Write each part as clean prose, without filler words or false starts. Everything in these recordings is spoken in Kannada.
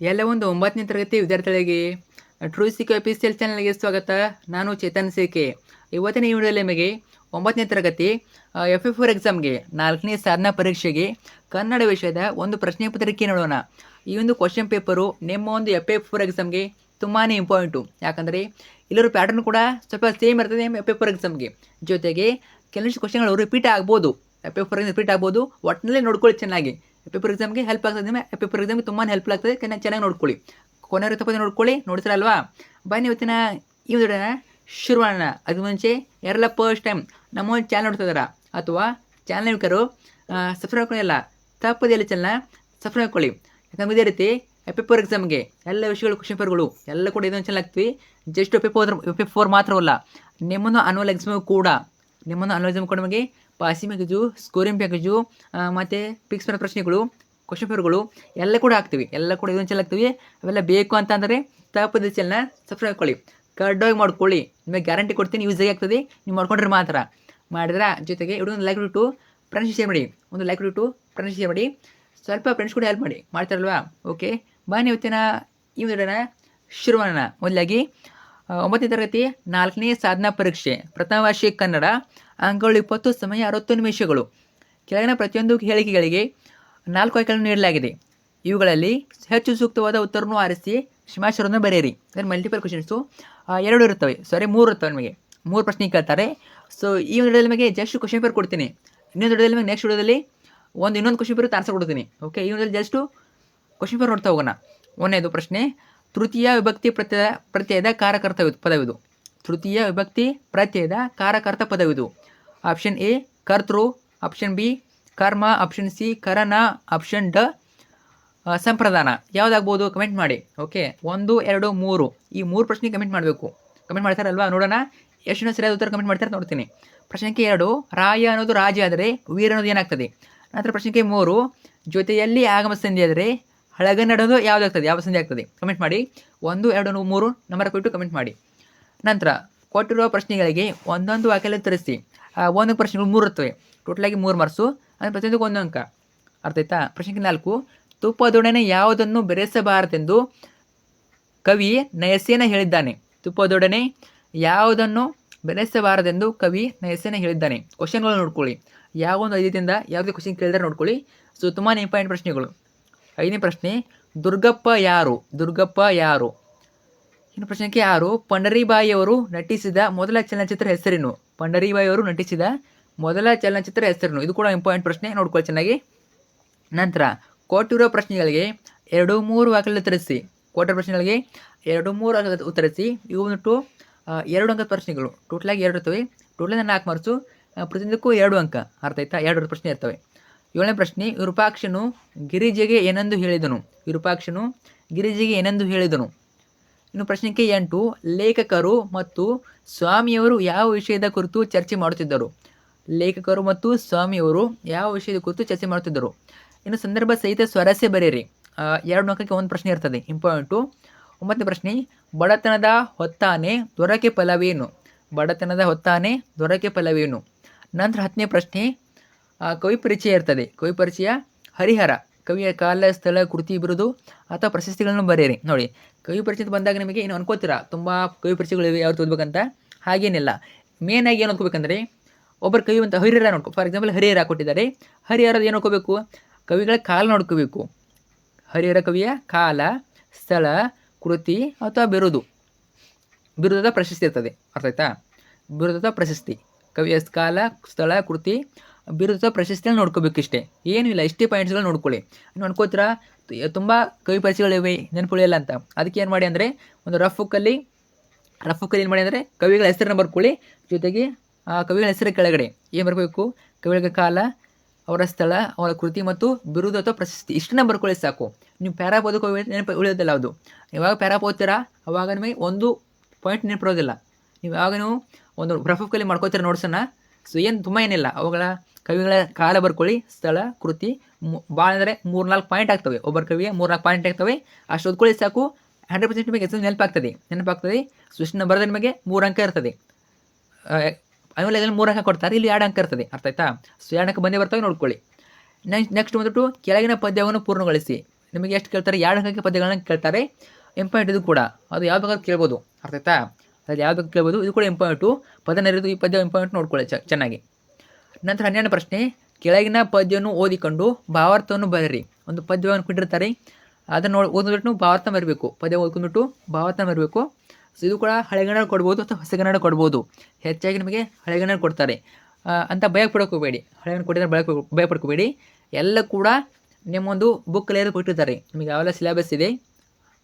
ಎಲ್ಲ ಒಂದು 9ನೇ ತರಗತಿ ವಿದ್ಯಾರ್ಥಿಗಳಿಗೆ ಟ್ರೂ ಸಿಕ್ ಅಫಿಷಿಯಲ್ ಚಾನಲ್ಗೆ ಸ್ವಾಗತ. ನಾನು ಚೇತನ್ ಸೇಕೆ. ಇವತ್ತಿನ ಈ ವಿಡಿಯೋದಲ್ಲಿ ನಿಮಗೆ 9ನೇ ತರಗತಿ FF4 ಎಕ್ಸಾಮ್ಗೆ 4ನೇ ಸಾಧನಾ ಪರೀಕ್ಷೆಗೆ ಕನ್ನಡ ವಿಷಯದ ಒಂದು ಪ್ರಶ್ನೆ ಪತ್ರಿಕೆ ನೋಡೋಣ. ಈ ಒಂದು ಕ್ವಶನ್ ಪೇಪರು ನಿಮ್ಮ ಒಂದು FF4 ಎಕ್ಸಾಮ್ಗೆ ತುಂಬಾ ಇಂಪಾರ್ಟೆಂಟು. ಯಾಕಂದರೆ ಎಲ್ಲರೂ ಪ್ಯಾಟರ್ನ್ ಕೂಡ ಸ್ವಲ್ಪ ಸೇಮ್ ಇರ್ತದೆ FF4 ಎಕ್ಸಾಮ್ಗೆ. ಜೊತೆಗೆ ಕೆಲವಷ್ಟು ಕ್ವಶನ್ಗಳು ರಿಪೀಟ್ ಆಗ್ಬೋದು, FF4 ರಿಪೀಟ್ ಆಗ್ಬೋದು. ಒಟ್ಟಿನಲ್ಲಿ ನೋಡ್ಕೊಳ್ಳಿ ಚೆನ್ನಾಗಿ. FF4 ಎಕ್ಸಾಮ್ಗೆ ಹೆಲ್ಪ್ ಆಗ್ತದೆ. FF4 ಎಕ್ಸಾಮ್ಗೆ ತುಂಬಾ ಹೆಲ್ಪ್ ಆಗ್ತದೆ. ಚೆನ್ನಾಗಿ ನೋಡ್ಕೊಳ್ಳಿ. ಕೊನೆಯವರೆಗೆ ತಪ್ಪದೆ ನೋಡ್ಕೊಳ್ಳಿ. ನೋಡ್ತೀರಲ್ವಾ? ಬನ್ನಿ ಇವತ್ತಿನ ಈ ವಿಡಿಯೋನ ಶುರು ಮಾಡೋಣ. ಅದು ಮುಂಚೆ ಯಾರೆಲ್ಲ ಫಸ್ಟ್ ಟೈಮ್ ನಮ್ಮ ಒಂದು ಚಾನಲ್ ನೋಡ್ತಿದಾರ ಅಥವಾ ಚಾನಲ್ ಯುವಕರು ಸಬ್ಸ್ಕ್ರೈಬ್ ಮಾಡ್ಕೊಳ್ಳಿಲ್ಲ, ತಪ್ಪದೆ ಎಲ್ಲ ಚಾನಲ್ನ ಸಬ್ಸ್ಕ್ರೈಬ್ ಮಾಡ್ಕೊಳ್ಳಿ. ಯಾಕಂದ್ರೆ ಇದೇ ರೀತಿ FF4 ಎಕ್ಸಾಮ್ಗೆ ಎಲ್ಲ ವಿಷಯಗಳು ಕ್ವಶನ್ ಪೇಪರ್ಗಳು ಎಲ್ಲ ಕೂಡ ಇದೊಂದು ಚಾನಲ್ ಆಗ್ತೀವಿ. ಜಸ್ಟ್ FF4 ಮಾತ್ರವಲ್ಲ, ನಿಮ್ಮನ್ನು ಅನ್ವಲ್ ಎಕ್ಸಾಮ್ ಕೂಡ ನಿಮಗೆ ಪಾಸಿಂಗ್ ಪ್ಯಾಕೇಜು, ಸ್ಕೋರಿಂಗ್ ಪ್ಯಾಕೇಜು ಮತ್ತು ಫಿಕ್ಸ್ ಮಾಡೋ ಪ್ರಶ್ನೆಗಳು, ಕ್ವಶನ್ ಪೇಪರ್ಗಳು ಎಲ್ಲ ಕೂಡ ಹಾಕ್ತೀವಿ. ಎಲ್ಲ ಕೂಡ ಇದೊಂದು ಚಾನಲ್ ಆಗ್ತೀವಿ. ಅವೆಲ್ಲ ಬೇಕು ಅಂತ ಅಂದರೆ ತಪ್ಪದೆ ಚಾನಲ್ನ ಸಬ್ಸ್ಕ್ರೈಬ್ ಮಾಡ್ಕೊಳ್ಳಿ. ಕಡ್ಡಾಗಿ ಮಾಡ್ಕೊಳ್ಳಿ. ನಿಮಗೆ ಗ್ಯಾರಂಟಿ ಕೊಡ್ತೀನಿ, ಯೂಸ್ ಆಗ್ತದೆ. ನೀವು ಮಾಡ್ಕೊಂಡ್ರೆ ಮಾತ್ರ ಮಾಡಿದ್ರೆ. ಜೊತೆಗೆ ಒಂದು ಲೈಕ್ ಬಿಟ್ಟು ಫ್ರೆಂಡ್ಸ್ ಶೇರ್ ಮಾಡಿ. ಶೇರ್ ಮಾಡಿ. ಸ್ವಲ್ಪ ಫ್ರೆಂಡ್ಸ್ ಕೂಡ ಹೆಲ್ಪ್ ಮಾಡಿ. ಮಾಡ್ತಾರಲ್ವಾ? ಓಕೆ, ಬನ್ನಿ ಇವತ್ತಿನ ಈ ವಿಡಿಯೋನ ಶುರು ಮಾಡೋಣ. ಮೊದಲಾಗಿ 9ನೇ ತರಗತಿ 4ನೇ ಸಾಧನಾ ಪರೀಕ್ಷೆ ಪ್ರಥಮ ವಾರ್ಷಿಕ ಕನ್ನಡ, ಅಂಕಗಳು 20, ಸಮಯ 60 ನಿಮಿಷಗಳು. ಕೆಳಗಿನ ಪ್ರತಿಯೊಂದು ಹೇಳಿಕೆಗಳಿಗೆ 4 ಆಯ್ಕೆಗಳನ್ನು ನೀಡಲಾಗಿದೆ. ಇವುಗಳಲ್ಲಿ ಹೆಚ್ಚು ಸೂಕ್ತವಾದ ಉತ್ತರವನ್ನು ಆರಿಸಿ ಕ್ಷಮಾಶ್ವರವನ್ನು ಬರೆಯಿರಿ. ಅಂದರೆ ಮಲ್ಟಿಪಲ್ ಕ್ವಶನ್ಸು 2 ಇರ್ತವೆ, 3 ಇರ್ತವೆ. ನಿಮಗೆ 3 ಪ್ರಶ್ನೆ ಕೇಳ್ತಾರೆ. ಸೊ ಈ ವಿಡಿಯೋದಲ್ಲಿ ನಿಮಗೆ ಜಸ್ಟ್ ಕ್ವಶನ್ ಪೇಪರ್ ಕೊಡ್ತೀನಿ. ಇನ್ನೊಂದು ವಿಡಿಯೋದಲ್ಲಿ ನಿಮಗೆ ನೆಕ್ಸ್ಟ್ ವಿಡಿಯೋದಲ್ಲಿ ಇನ್ನೊಂದು ಕ್ವಶನ್ ಪೇಪರ್ ಆನ್ಸರ್ ಕೊಡ್ತೀನಿ. ಓಕೆ, ಈ ವಿಡಿಯೋದಲ್ಲಿ ಜಸ್ಟು ಕ್ವಶನ್ ಪೇಪರ್ ನೋಡ್ತಾ ಹೋಗೋಣ. ಒಂದನೇದು ಪ್ರಶ್ನೆ, ತೃತೀಯ ವಿಭಕ್ತಿ ಪ್ರತ್ಯಯದ ಕಾರಕರ್ತ ಪದವಿದು. ತೃತೀಯ ವಿಭಕ್ತಿ ಪ್ರತ್ಯಯದ ಕಾರಕರ್ತ ಪದವಿದು. ಆಪ್ಷನ್ ಎ ಕರ್ತೃ, ಆಪ್ಷನ್ ಬಿ ಕರ್ಮ, ಆಪ್ಷನ್ ಸಿ ಕರಣ, ಆಪ್ಷನ್ ಡ ಸಂಪ್ರದಾನ. ಯಾವುದಾಗ್ಬೋದು ಕಮೆಂಟ್ ಮಾಡಿ. ಓಕೆ, 1, 2, 3 ಈ 3 ಪ್ರಶ್ನೆ ಕಮೆಂಟ್ ಮಾಡಬೇಕು. ಕಮೆಂಟ್ ಮಾಡ್ತಾರಲ್ವಾ? ನೋಡೋಣ ಎಷ್ಟು ಸರಿಯಾದ ಉತ್ತರ ಕಮೆಂಟ್ ಮಾಡ್ತಾರೆ ನೋಡ್ತೀನಿ. ಪ್ರಶ್ನೆ 2, ರಾಯ ಅನ್ನೋದು ರಾಜ ಆದರೆ ವೀರ ಅನ್ನೋದು ಏನಾಗ್ತದೆ? ನಂತರ ಪ್ರಶ್ನೆ 3, ಜೊತೆಯಲ್ಲಿ ಆಗಮ ಸಂಧಿ ಆದರೆ ಹಳಗನ್ನಡೋದು ಯಾವುದಾಗ್ತದೆ? ಯಾವ ಸಂಧಿ ಆಗ್ತದೆ? ಕಮೆಂಟ್ ಮಾಡಿ. 1, 2, 3 ನಂಬರ್ ಕೊಟ್ಟು ಕಮೆಂಟ್ ಮಾಡಿ. ನಂತರ ಕೊಟ್ಟಿರುವ ಪ್ರಶ್ನೆಗಳಿಗೆ ಒಂದೊಂದು ವಾಕ್ಯದಲ್ಲಿ ಉತ್ತರಿಸಿ. ಒಂದು ಪ್ರಶ್ನೆಗಳು 3 ಇರ್ತವೆ. ಟೋಟಲಾಗಿ 3 ಮಾರ್ಕ್ಸು. ಅಂದರೆ ಪ್ರತಿಯೊಂದಕ್ಕೆ 1 ಅಂಕ. ಅರ್ಥ ಆಯ್ತಾ? ಪ್ರಶ್ನೆ 4, ತುಪ್ಪದೊಡನೆ ಯಾವುದನ್ನು ಬೆರೆಸಬಾರದೆಂದು ಕವಿ ನಯಸೇನ ಹೇಳಿದ್ದಾನೆ? ತುಪ್ಪದೊಡನೆ ಯಾವುದನ್ನು ಬೆರೆಸಬಾರದೆಂದು ಕವಿ ನಯಸೇನ ಹೇಳಿದ್ದಾನೆ. ಕ್ವಶನ್ಗಳು ನೋಡ್ಕೊಳ್ಳಿ. ಯಾವೊಂದು 5ರಿಂದ ಯಾವುದೇ ಕ್ವಶನ್ ಕೇಳಿದ್ರೆ ನೋಡ್ಕೊಳ್ಳಿ. ಸೊ ತುಂಬಾ ಇಂಪಾರ್ಟೆಂಟ್ ಪ್ರಶ್ನೆಗಳು. 5ನೇ ಪ್ರಶ್ನೆ, ದುರ್ಗಪ್ಪ ಯಾರು? ಇನ್ನು ಪ್ರಶ್ನೆ 6, ಪಂಡರೀಬಾಯಿಯವರು ನಟಿಸಿದ ಮೊದಲ ಚಲನಚಿತ್ರ ಹೆಸರೇನು? ಪಂಡರೀಬಾಯಿಯವರು ನಟಿಸಿದ ಮೊದಲ ಚಲನಚಿತ್ರ ಹೆಸರೇನು? ಇದು ಕೂಡ ಇಂಪಾರ್ಟೆಂಟ್ ಪ್ರಶ್ನೆ, ನೋಡ್ಕೊಳ್ಳಿ ಚೆನ್ನಾಗಿ. ನಂತರ ಕೊಟ್ಟಿರುವ ಪ್ರಶ್ನೆಗಳಿಗೆ 2, 3 ವಾಕ್ಯದಲ್ಲಿ ಉತ್ತರಿಸಿ. ಕೊಟ್ಟಿರೋ ಪ್ರಶ್ನೆಗಳಿಗೆ 2, 3 ವಾಕ್ಯದಲ್ಲಿ ಉತ್ತರಿಸಿ. ಇವು ಬಂದ್ಬಿಟ್ಟು 2 ಅಂಕದ ಪ್ರಶ್ನೆಗಳು. ಟೋಟಲಾಗಿ 2 ಇರ್ತವೆ. Total 4 marks. ಪ್ರತಿಯೊಂದಕ್ಕೂ 2 ಅಂಕ. ಅರ್ಥ ಆಯ್ತಾ? 2 ಪ್ರಶ್ನೆ ಇರ್ತವೆ. 7ನೇ ಪ್ರಶ್ನೆ, ವಿರೂಪಾಕ್ಷನು ಗಿರಿಜೆಗೆ ಏನೆಂದು ಹೇಳಿದನು? ಇನ್ನು ಪ್ರಶ್ನೆ 8, ಲೇಖಕರು ಮತ್ತು ಸ್ವಾಮಿಯವರು ಯಾವ ವಿಷಯದ ಕುರಿತು ಚರ್ಚೆ ಮಾಡುತ್ತಿದ್ದರು? ಇನ್ನು ಸಂದರ್ಭ ಸಹಿತ ಸ್ವರಸ್ಯ ಬರೆಯಿರಿ. 2 ಅಂಕಕ್ಕೆ 1 ಪ್ರಶ್ನೆ ಇರ್ತದೆ, ಇಂಪಾರ್ಟೆಂಟು. 9ನೇ ಪ್ರಶ್ನೆ, ಬಡತನದ ಹೊತ್ತಾನೆ ದೊರಕೆ ಫಲವೇನು? ನಂತರ 10ನೇ ಪ್ರಶ್ನೆ, ಕವಿ ಪರಿಚಯ ಇರ್ತದೆ. ಕವಿ ಪರಿಚಯ ಹರಿಹರ. ಕವಿಯ ಕಾಲ, ಸ್ಥಳ, ಕೃತಿ, ಬಿರುದು ಅಥವಾ ಪ್ರಶಸ್ತಿಗಳನ್ನು ಬರೆಯಿರಿ. ನೋಡಿ, ಕವಿ ಪರಿಚಯ ಬಂದಾಗ ನಿಮಗೆ ಏನು ಅನ್ಕೋತೀರಾ? ತುಂಬ ಕವಿ ಪರಿಚಯಗಳಿವೆ, ಯಾವ್ದು ಓದ್ಬೇಕಂತ. ಹಾಗೇನಿಲ್ಲ. ಮೇನ್ ಆಗಿ ಏನು ಓದ್ಕೋಬೇಕಂದ್ರೆ, ಒಬ್ಬರು ಕವಿ ಅಂತ ಹರಿಹರ ನೋಡ್ಕೊ. ಫಾರ್ ಎಕ್ಸಾಂಪಲ್ ಹರಿಹರ ಕೊಟ್ಟಿದ್ದಾರೆ. ಹರಿಹರದ ಏನು ನೋಡ್ಕೋಬೇಕು? ಕವಿಗಳ ಕಾಲ ನೋಡ್ಕೋಬೇಕು. ಹರಿಹರ ಕವಿಯ ಕಾಲ, ಸ್ಥಳ, ಕೃತಿ ಅಥವಾ ಬಿರುದದ ಪ್ರಶಸ್ತಿ ಇರ್ತದೆ. ಅರ್ಥ ಆಯ್ತಾ? ಬಿರುದದ ಪ್ರಶಸ್ತಿ, ಕವಿಯ ಕಾಲ, ಸ್ಥಳ, ಕೃತಿ, ಬಿರುದದ ಪ್ರಶಸ್ತಿಯನ್ನು ನೋಡ್ಕೋಬೇಕು. ಇಷ್ಟೇ, ಏನೂ ಇಲ್ಲ. ಇಷ್ಟೇ ಪಾಯಿಂಟ್ಸ್ಗಳು ನೋಡ್ಕೊಳ್ಳಿ. ನೀವು ಅನ್ಕೋತೀರಾ ತುಂಬ ಕವಿ ಪರಿಚಯಗಳಿವೆ, ನೆನಪುಳಿಯಲ್ಲ ಅಂತ. ಅದಕ್ಕೆ ಏನು ಮಾಡಿ ಅಂದರೆ, ಒಂದು ರಫ್ ಬುಕ್ಕಲ್ಲಿ ಏನು ಮಾಡಿ ಅಂದರೆ ಕವಿಗಳ ಹೆಸರನ್ನು ಬರ್ಕೊಳ್ಳಿ. ಜೊತೆಗೆ ಆ ಕವಿಗಳ ಹೆಸರ ಕೆಳಗಡೆ ಏನು ಬರಬೇಕು? ಕವಿಗಳ ಕಾಲ, ಅವರ ಸ್ಥಳ, ಅವರ ಕೃತಿ ಮತ್ತು ಬಿರುದು ಅಥವಾ ಪ್ರಶಸ್ತಿ. ಇಷ್ಟನ್ನ ಬರ್ಕೊಳ್ಳಿ ಸಾಕು. ನೀವು ಪ್ಯಾರಾ ಓದೋಕೆ ನೆನಪು ಉಳಿಯೋದಿಲ್ಲ. ಅದು ಯಾವಾಗ ಪ್ಯಾರಾ ಓದ್ತೀರಾ ಅವಾಗ ನಿಮಗೆ ಒಂದು ಪಾಯಿಂಟ್ ನೆನಪಿರೋದಿಲ್ಲ. ನೀವು ಯಾವಾಗ ಒಂದು ರಫ್ ಬುಕ್ಕಲ್ಲಿ ಮಾಡ್ಕೋತೀರ ನೋಟ್ಸನ್ನು. ಸೊ ಏನು ತುಂಬ ಏನಿಲ್ಲ. ಅವುಗಳ ಕವಿಗಳ ಕಾಲ ಬರ್ಕೊಳ್ಳಿ, ಸ್ಥಳ, ಕೃತಿ. ಭಾಳ ಅಂದರೆ 3-4 ಪಾಯಿಂಟ್ ಆಗ್ತವೆ. ಒಬ್ಬರ ಕವಿಯ 3-4 ಪಾಯಿಂಟ್ ಆಗ್ತವೆ. ಅಷ್ಟು ಓದ್ಕೊಳ್ಳಿ ಸಾಕು. 100% ನಿಮಗೆ ಎಕ್ಸಾಮ್ ನೆನಪಾಗ್ತದೆ. ಸೊ ಇಷ್ಟನ್ನ ಬರೆದ್ರೆ ನಿಮಗೆ 3 ಅಂಕ ಇರ್ತದೆ. ಆಮೇಲೆ 3 ಅಂಕ ಕೊಡ್ತಾರೆ, ಇಲ್ಲಿ 2 ಅಂಕ ಇರ್ತದೆ. ಅರ್ಥ ಆಯ್ತಾ? ಸೊ 2 ಅಂಕ ಬಂದೇ ಬರ್ತವೆ, ನೋಡ್ಕೊಳ್ಳಿ. ನೆಕ್ಸ್ಟ್ ಬಂದ್ಬಿಟ್ಟು ಕೆಳಗಿನ ಪದ್ಯವನ್ನು ಪೂರ್ಣಗೊಳಿಸಿ. ನಿಮಗೆ ಎಷ್ಟು ಕೇಳ್ತಾರೆ, 2 ಅಂಕಕ್ಕೆ ಪದ್ಯಗಳನ್ನ ಕೇಳ್ತಾರೆ. ಇಂಪಾರ್ಟೆಂಟ್ ಇದು ಕೂಡ, ಅದು ಯಾವ ಬೇಕಾದ್ರೂ ಕೇಳ್ಬೋದು, ಅರ್ಥ ಆಯ್ತಾ? ಅದು ಯಾವ ಬೇಕಾದ್ರೂ ಕೇಳ್ಬೋದು, ಇದು ಕೂಡ ಇಂಪಾರ್ಟೆಂಟು. ಪದ ನೆರೆದು ಈ ಪದ್ಯ ಇಂಪಾರ್ಟೆಂಟ್ ನೋಡ್ಕೊಳ್ಳಿ ಚೆನ್ನಾಗಿ. ನಂತರ 12ನೇ ಪ್ರಶ್ನೆ, ಕೆಳಗಿನ ಪದ್ಯವನ್ನು ಓದಿಕೊಂಡು ಭಾವಾರ್ಥವನ್ನು ಬರೆಯಿರಿ. ಒಂದು ಪದ್ಯವನ್ನು ಕೊಟ್ಟಿರ್ತಾರೆ, ಅದನ್ನು ಓದ್ಬಿಟ್ಟು ಭಾವಾರ್ಥ ಬರಬೇಕು. ಪದ್ಯ ಓದ್ಕೊಂಡ್ಬಿಟ್ಟು ಭಾವಾರ್ಥ ಬರಬೇಕು. ಸೊ ಇದು ಕೂಡ ಹಳೆಗನ್ನಡ ಕೊಡ್ಬೋದು ಅಥವಾ ಹೊಸಗನ್ನಡ ಕೊಡ್ಬೋದು. ಹೆಚ್ಚಾಗಿ ನಿಮಗೆ ಹಳೆಗನ್ನಡ ಕೊಡ್ತಾರೆ ಅಂತ ಭಯ ಪಡ್ಕೋಬೇಡಿ. ಹಳೆಗನ್ನಡ ಕೊಟ್ಟಿದ್ರೆ ಭಯ ಪಡ್ಕೋಬೇಡಿ. ಎಲ್ಲ ಕೂಡ ನಿಮ್ಮೊಂದು ಬುಕ್ಕಲ್ಲಿ ಕೊಟ್ಟಿರ್ತಾರೆ. ನಿಮಗೆ ಯಾವೆಲ್ಲ ಸಿಲೆಬಸ್ ಇದೆ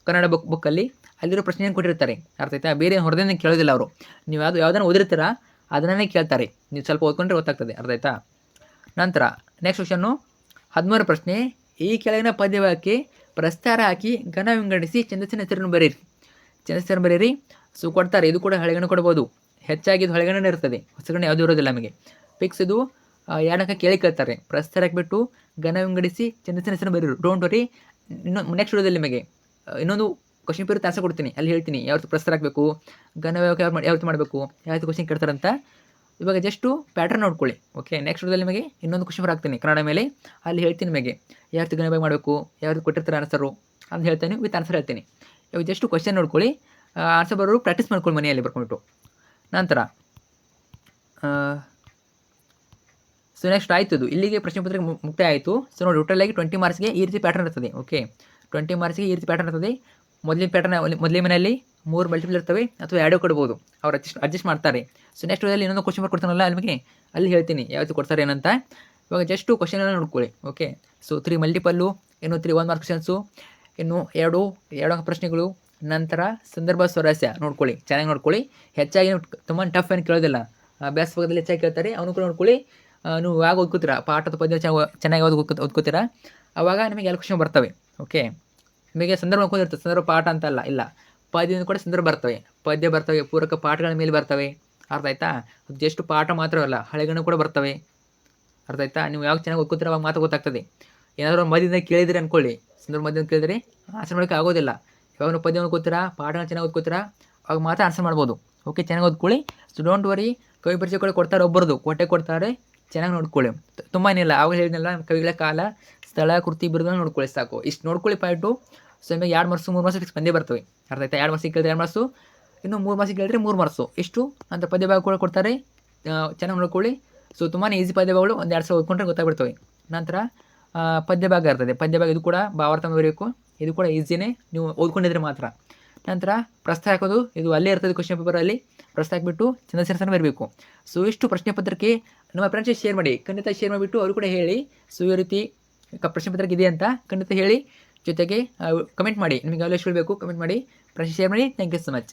ಕನ್ನಡ ಬುಕ್ಕಲ್ಲಿ ಅಲ್ಲಿರೋ ಪ್ರಶ್ನೆಯನ್ನು ಕೊಟ್ಟಿರ್ತಾರೆ, ಅರ್ಥ ಆಯ್ತಾ? ಬೇರೆ ಹೊರದಿಂದ ಕೇಳೋದಿಲ್ಲ ಅವರು. ನೀವು ಯಾವುದನ್ನು ಓದಿರ್ತೀರ ಅದನ್ನೇ ಕೇಳ್ತಾರೆ. ನೀವು ಸ್ವಲ್ಪ ಓದ್ಕೊಂಡ್ರೆ ಗೊತ್ತಾಗ್ತದೆ, ಅರ್ಥ ಆಯ್ತಾ? ನಂತರ ನೆಕ್ಸ್ಟ್ ಕ್ವಶನ್ನು 13ನೇ ಪ್ರಶ್ನೆ, ಈ ಕೆಳಗಿನ ಪದ್ಯವಾಕ್ಯಕ್ಕೆ ಪ್ರಸ್ತಾರ ಹಾಕಿ ಘನ ವಿಂಗಡಿಸಿ ಛಂದಸ್ಸಿನ ಹೆಸರನ್ನು ಬರೀರಿ. ಛಂದಸ್ಸನ್ನು ಬರೀರಿ. ಸೊ ಕೊಡ್ತಾರೆ, ಇದು ಕೂಡ ಹಳೆಗನ್ನಡ ಕೊಡ್ಬೋದು. ಹೆಚ್ಚಾಗಿ ಇದು ಹಳೆಗನ್ನಡ ಇರ್ತದೆ, ಹೊಸಗನ್ನಡ ಯಾವುದೂ ಇರೋದಿಲ್ಲ ನಮಗೆ. ಫಿಕ್ಸ್ ಇದು 2 ಅಂಕ ಕೇಳ್ತಾರೆ. ಪ್ರಸ್ತಾರ ಹಾಕಿಬಿಟ್ಟು ಘನ ವಿಂಗಡಿಸಿ ಛಂದಸ್ಸಿನ ಹೆಸರನ್ನು ಬರೀರಿ. ಡೋಂಟ್ ವರಿ, ನೆಕ್ಸ್ಟ್ ವಿಡಿಯೋದಲ್ಲಿ ನಿಮಗೆ ಇನ್ನೊಂದು ಕ್ವಶನ್ ಪೇಪರ್ ಆನ್ಸರ್ ಕೊಡ್ತೀನಿ, ಅಲ್ಲಿ ಹೇಳ್ತೀನಿ ಯಾವ ರೀತಿ ಪ್ರಸ್ತಾರ ಹಾಕಬೇಕು, ಘನ ಯಾವ ರೀತಿ ಮಾಡಬೇಕು, ಯಾವ ರೀತಿ ಕ್ವಶನ್ ಕೇಳ್ತಾರಂತ. ಇವಾಗ ಜಸ್ಟು ಪ್ಯಾಟರ್ನ್ ನೋಡ್ಕೊಳ್ಳಿ. ಓಕೆ, ನೆಕ್ಸ್ಟ್ ವಿಡಿಯೋದಲ್ಲಿ ನಿಮಗೆ ಇನ್ನೊಂದು ಕ್ವಶನ್ ಪೇಪರ್ ಹಾಕ್ತೀನಿ ಕನ್ನಡ ಮೇಲೆ, ಅಲ್ಲಿ ಹೇಳ್ತೀನಿ ನಿಮಗೆ ಯಾವ ರೀತಿ ಘನ ಮಾಡಬೇಕು, ಯಾವ ರೀತಿ ಕೊಟ್ಟಿರ್ತಾರೆ ಆನ್ಸರು ಅಂತ ಹೇಳ್ತೀನಿ, ವಿತ್ ಆನ್ಸರ್ ಹೇಳ್ತೀನಿ. ಇವಾಗ ಜಸ್ಟು ಕ್ವಶನ್ ನೋಡ್ಕೊಳ್ಳಿ, ಆನ್ಸರ್ ಬರೋರು ಪ್ರಾಕ್ಟೀಸ್ ಮಾಡ್ಕೊಳ್ಳಿ ಮನೆಯಲ್ಲಿ ಬರ್ಕೊಂಡ್ಬಿಟ್ಟು. ನಂತರ ಸೊ ನೆಕ್ಸ್ಟ್ ಆಯಿತು, ಇದು ಇಲ್ಲಿಗೆ ಪ್ರಶ್ನೆ ಪತ್ರಿಕೆ ಮುಕ್ತಾಯ ಆಯಿತು. ಸೊ ನೋಡಿ, ಟೋಟಲಾಗಿ 20 ಮಾರ್ಕ್ಸ್ಗೆ ಈ ರೀತಿ ಪ್ಯಾಟರ್ನ್ ಇರ್ತದೆ. ಓಕೆ, 20 ಮಾರ್ಕ್ಸ್ಗೆ ಈ ರೀತಿ ಪ್ಯಾಟರ್ನ್ ಇರ್ತದೆ. ಮೊದಲನೇ ಮನೆಯಲ್ಲಿ 3 ಮಲ್ಟಿಪಲ್ ಇರ್ತವೆ ಅಥವಾ 2 ಕೊಡ್ಬೋದು, ಅವ್ರು ಅಡ್ಜಸ್ಟ್ ಮಾಡ್ತಾರೆ. ಸೊ ನೆಕ್ಸ್ಟ್ ವಿಡಿಯೋದಲ್ಲಿ ಇನ್ನೊಂದು ಕ್ವಶನ್ ಪೇಪರ್ ಕೊಡ್ತಾನಲ್ಲ ನಿಮಗೆ, ಅಲ್ಲಿ ಹೇಳ್ತೀನಿ ಯಾವ ರೀತಿ ಕೊಡ್ತಾರೆ ಏನಂತ. ಇವಾಗ ಜಸ್ಟು ಕ್ವಶನ್ ಎಲ್ಲ ನೋಡ್ಕೊಳ್ಳಿ. ಓಕೆ, ಸೊ 3 ಮಲ್ಟಿಪಲ್ಲು, ಇನ್ನು 3 1 ಮಾರ್ಕ್ ಕ್ವಶನ್ಸು, ಇನ್ನು 2 ಅಂಕ ಪ್ರಶ್ನೆಗಳು, ನಂತರ ಸಂದರ್ಭ ಸ್ವರಸ್ಯ ನೋಡ್ಕೊಳ್ಳಿ, ಚೆನ್ನಾಗಿ ನೋಡ್ಕೊಳ್ಳಿ. ಹೆಚ್ಚಾಗಿ ತುಂಬ ಟಫ್ ಏನು ಕೇಳೋದಿಲ್ಲ, ಅಭ್ಯಾಸ ಭಾಗದಲ್ಲಿ ಹೆಚ್ಚಾಗಿ ಕೇಳ್ತಾರೆ, ಅವನು ಕೂಡ ನೋಡ್ಕೊಳ್ಳಿ. ನೀವು ಯಾವಾಗ ಓದ್ಕೋತೀರಾ, ಪಾಠದ ಪದ್ಯ ಚೆನ್ನಾಗಿ ಓದ್ಕೋತೀರಾ, ಆವಾಗ ನಿಮಗೆ ಎಲ್ಲ ಕ್ವಶನ್ ಬರ್ತವೆ. ಓಕೆ, ನಿಮಗೆ ಸಂದರ್ಭ ನೋಡ್ಕೊಂಡಿರ್ತದೆ, ಸಂದರ್ಭ ಪಾಠ ಅಂತ ಇಲ್ಲ, ಪದ್ಯದಿಂದ ಕೂಡ ಸಂದರ್ಭ ಬರ್ತವೆ, ಪದ್ಯ ಬರ್ತವೆ, ಪೂರಕ ಪಾಠಗಳ ಮೇಲೆ ಬರ್ತವೆ, ಅರ್ಥ ಆಯ್ತಾ? ಜಸ್ಟ್ ಪಾಠ ಮಾತ್ರವಲ್ಲ, ಹಳೆಗನ್ನಡ ಕೂಡ ಬರ್ತವೆ, ಅರ್ಥ ಆಯ್ತಾ? ನೀವು ಯಾವಾಗ ಚೆನ್ನಾಗಿ ಓದ್ಕೋತೀರ ಅವಾಗ ಮಾತ್ರ ಗೊತ್ತಾಗ್ತದೆ. ಏನಾದರೂ ಮಧ್ಯದಿಂದ ಕೇಳಿದರೆ ಅಂದ್ಕೊಳ್ಳಿ, ಸಂದರ್ಭ ಮಧ್ಯದಿಂದ ಕೇಳಿದರೆ ಆನ್ಸರ್ ಮಾಡೋಕ್ಕೆ ಆಗೋದಿಲ್ಲ. ಯಾವಾಗ ಪದ್ಯ ಓದ್ಕೋತೀರಾ, ಪಾಠನ ಚೆನ್ನಾಗಿ ಓದ್ಕೋತೀರಾ, ಅವಾಗ ಮಾತ್ರ ಆನ್ಸರ್ ಮಾಡ್ಬೋದು. ಓಕೆ, ಚೆನ್ನಾಗಿ ಓದ್ಕೊಳ್ಳಿ. ಸೊ ಡೋಂಟ್ ವರಿ, ಕವಿ ಪರಿಚಯ ಕೂಡ ಕೊಡ್ತಾರೆ, ಒಬ್ಬರದು ಕೊಡ್ತಾರೆ, ಚೆನ್ನಾಗಿ ನೋಡ್ಕೊಳ್ಳಿ. ತುಂಬ ಏನಿಲ್ಲ, ಆವಾಗ ಹೇಳಿದ್ನಲ್ಲ, ಕವಿಗಳ ಕಾಲ, ಸ್ಥಳ, ಕೃತಿ, ಬಿರುದನ್ನು ನೋಡ್ಕೊಳ್ಳಿ, ಸಾಕು. ಇಷ್ಟು ನೋಡ್ಕೊಳ್ಳಿ ಪಾಯಿಂಟು. ಸೊ ನಿಮಗೆ 2 ಮಾರ್ಕ್ಸು 3 ಮಾರ್ಕ್ಸ್ ಫಿಕ್ಸ್ ಬಂದೇ ಬರ್ತವೆ, ಅರ್ಥ ಆಯ್ತಾ? 2 ಮಾರ್ಕ್ಸಿಗೆ ಕೇಳಿದ್ರೆ 2 ಮಾರ್ಕ್ಸು, ಇನ್ನು 3 ಮಾರ್ಕ್ಸಿಗೆ ಕೇಳಿದ್ರೆ 3 ಮಾರ್ಕ್ಸು, ಇಷ್ಟು ಅಂತ ಪದ್ಯ ಭಾಗ ಕೂಡ ಕೊಡ್ತಾರೆ, ಚೆನ್ನಾಗಿ ನೋಡ್ಕೊಳ್ಳಿ. ಸೊ ತುಂಬಾ ಈಸಿ ಪದ್ಯ ಭಾಗಗಳು, 1-2 ಸಲ ಓದ್ಕೊಂಡ್ರೆ ಗೊತ್ತಾಗ್ಬಿಡ್ತವೆ. ನಂತರ ಪದ್ಯ ಭಾಗ ಇರ್ತದೆ, ಪದ್ಯ ಭಾಗ ಇದು ಕೂಡ ಭಾವಾರ್ಥ ಬರಬೇಕು, ಇದು ಕೂಡ ಈಸಿನೇ, ನೀವು ಓದ್ಕೊಂಡಿದ್ರೆ ಮಾತ್ರ. ನಂತರ ಪ್ರಸ್ತಾವ ಹಾಕೋದು, ಇದು ಅಲ್ಲೇ ಇರ್ತದೆ ಕ್ವಶನ್ ಪೇಪರಲ್ಲಿ, ಪ್ರಸ್ತಾವ ಹಾಕಿಬಿಟ್ಟು ಛಂದಸ್ಸಿನ ಬರಬೇಕು. ಸೊ ಇಷ್ಟು ಪ್ರಶ್ನೆ ಪತ್ರಿಕೆ ನಮ್ಮ ಫ್ರೆಂಡ್ಸಿಗೆ ಶೇರ್ ಮಾಡಿ, ಖಂಡಿತ ಶೇರ್ ಮಾಡಿಬಿಟ್ಟು ಅವರು ಕೂಡ ಹೇಳಿ, ಸೊ ಈ ರೀತಿ ಪ್ರಶ್ನೆ ಪತ್ರಿಕೆ ಇದೆ ಅಂತ ಖಂಡಿತ ಹೇಳಿ. ಜೊತೆಗೆ ಕಮೆಂಟ್ ಮಾಡಿ, ನಿಮಗೆ ಯಾವ ಬೇಕು ಕಮೆಂಟ್ ಮಾಡಿ, ಪ್ರಶ್ನೆ ಶೇರ್ ಮಾಡಿ. Thank you so much.